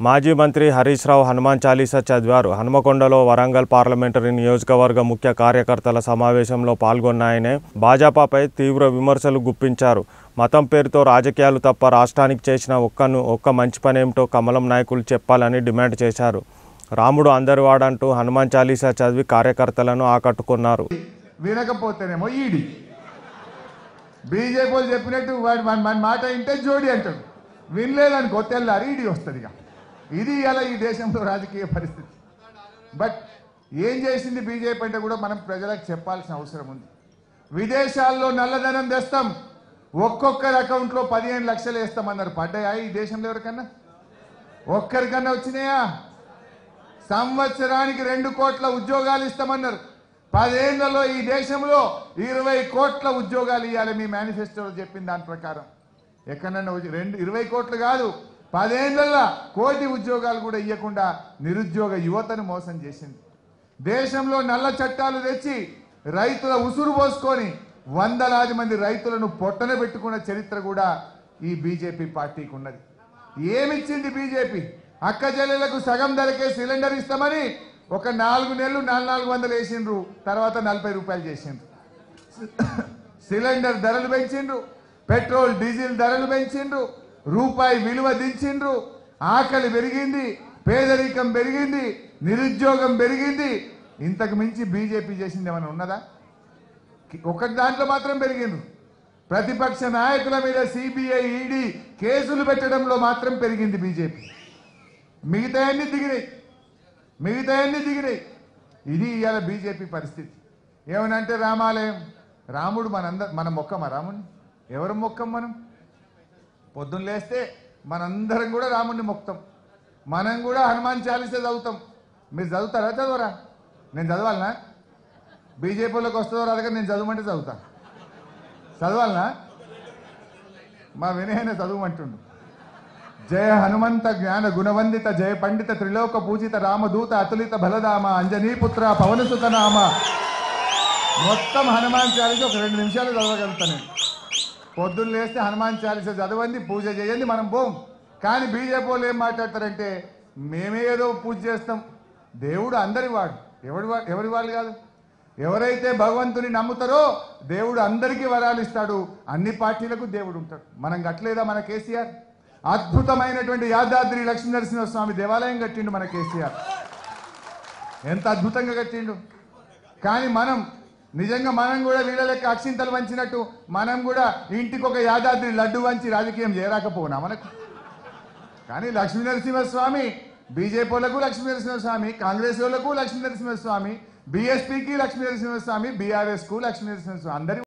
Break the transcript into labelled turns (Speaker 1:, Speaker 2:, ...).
Speaker 1: మాజీ మంత్రి హరీష్ రావు హనుమాన్ చాలీసా చదివారు. హనుమకొండలో వరంగల్ పార్లమెంటరీ నియోజకవర్గ ముఖ్య కార్యకర్తల సమావేశంలో పాల్గొన్నాయనే భాజపాపై తీవ్ర విమర్శలు గుప్పించారు. మతం పేరుతో రాజకీయాలు తప్ప రాష్ట్రానికి చేసిన ఒక్క మంచి పనేమిటో కమలం నాయకులు చెప్పాలని డిమాండ్ చేశారు. రాముడు అందరివాడంటూ హనుమాన్ చాలీసా చదివి కార్యకర్తలను ఆకట్టుకున్నారు.
Speaker 2: వినకపోతేనేమో ఈడి బీజేపీ వాళ్ళు చెప్పినట్టు మన మాట ఇంటే జోడి అంటాడు. వినలేదనుకో తెల్లారి ఈడి వస్తుంది. ఇది ఇలా ఈ దేశంలో రాజకీయ పరిస్థితి. బట్ ఏం చేసింది బీజేపీ అంటే కూడా మనం ప్రజలకు చెప్పాల్సిన అవసరం ఉంది. విదేశాల్లో నల్లధనం తెస్తాం, ఒక్కొక్కరి అకౌంట్లో 15 లక్షలు వేస్తామన్నారు. పడ్డాయా ఈ దేశంలో ఎవరికన్నా? ఒక్కరికన్నా వచ్చినాయా? సంవత్సరానికి 2 కోట్ల ఉద్యోగాలు ఇస్తామన్నారు. 10 ఏళ్లలో ఈ దేశంలో 20 కోట్ల ఉద్యోగాలు ఇవ్వాలి మీ మేనిఫెస్టోలో చెప్పిన దాని ప్రకారం. ఎక్కడన్నా 20 కోట్లు కాదు, 10 ఏళ్లలో 1 కోటి ఉద్యోగాలు కూడా ఇవ్వకుండా నిరుద్యోగ యువతను మోసం చేసింది. దేశంలో నల్ల చట్టాలు తెచ్చి రైతుల ఉసురు పోసుకొని వందలాది మంది రైతులను పొట్టన పెట్టుకున్న చరిత్ర కూడా ఈ బీజేపీ పార్టీకి ఉన్నది. ఏమిచ్చింది బీజేపీ? అక్క చెల్లెలకు సగం ధరకే సిలిండర్ ఇస్తామని ఒక 4 నెలలు 400 వేసిండ్రు, తర్వాత 40 రూపాయలు చేసిండ్రు. సిలిండర్ ధరలు పెంచిండ్రు, పెట్రోల్ డీజిల్ ధరలు పెంచిండ్రు, రూపాయి విలువ దించిండ్రు. ఆకలి పెరిగింది, పేదరికం పెరిగింది, నిరుద్యోగం పెరిగింది. ఇంతకు మించి బీజేపీ చేసింది ఏమైనా ఉన్నదా? ఒకటి దాంట్లో మాత్రం పెరిగిండ్రు. ప్రతిపక్ష నాయకుల మీద సిబిఐ ఈడీ కేసులు పెట్టడంలో మాత్రం పెరిగింది బీజేపీ. మిగతా అన్ని దిగినాయి. ఇది ఇవాళ బీజేపీ పరిస్థితి. ఏమనంటే రామాలయం, రాముడు మనం మొక్కమా రాముడిని? ఎవరు మొక్కం? మనం పొద్దున్న లేస్తే మనందరం కూడా రాముడిని మొక్కుతాం. మనం కూడా హనుమాన్ చాలీసా చదువుతాం. మీరు చదువుతారా? చదవరా? నేను చదవాలనా? బీజేపీలోకి వస్తుందో రాదుగా నేను చదవమంటే చదువుతా. చదవాలనా? మా వినయన చదవమంటుండు. జయ హనుమంత జ్ఞాన గుణవందిత జయ పండిత త్రిలోక పూజిత రామదూత అతులిత బలదామ అంజనీపుత్ర పవనసుత నామ. మొత్తం హనుమాన్ చాలీసా ఒక 2 నిమిషాలు చదవగలుగుతాను నేను. పొద్దున్న లేస్తే హనుమాన్ చాలీసా చదవండి, పూజ చేయండి, మనం పోం. కానీ బీజేపీ వాళ్ళు ఏం మాట్లాడతారంటే మేమే ఏదో పూజ చేస్తాం. దేవుడు అందరి వాడు, ఎవరి వాళ్ళు కాదు. ఎవరైతే భగవంతుని నమ్ముతారో దేవుడు అందరికీ వరాలు ఇస్తాడు. అన్ని పార్టీలకు దేవుడు ఉంటాడు. మనం కట్టలేదా? మన కేసీఆర్ అద్భుతమైనటువంటి యాదాద్రి లక్ష్మీనరసింహస్వామి దేవాలయం కట్టిండు మన కేసీఆర్. ఎంత అద్భుతంగా కట్టిండు. కానీ నిజంగా మనం కూడా వీళ్ళ లెక్క అక్షింతలు వంచినట్టు మనం కూడా ఇంటికి ఒక యాదాద్రి లడ్డు వంచి రాజకీయం చేయరాకపోనా మనకు? కానీ లక్ష్మీనరసింహస్వామి బీజేపీ వాళ్ళకు లక్ష్మీనరసింహస్వామి, కాంగ్రెస్ వాళ్ళకు లక్ష్మీనరసింహస్వామి, బీఎస్పీకి లక్ష్మీనరసింహస్వామి, బీఆర్ఎస్కు లక్ష్మీనరసింహస్వామి, అందరి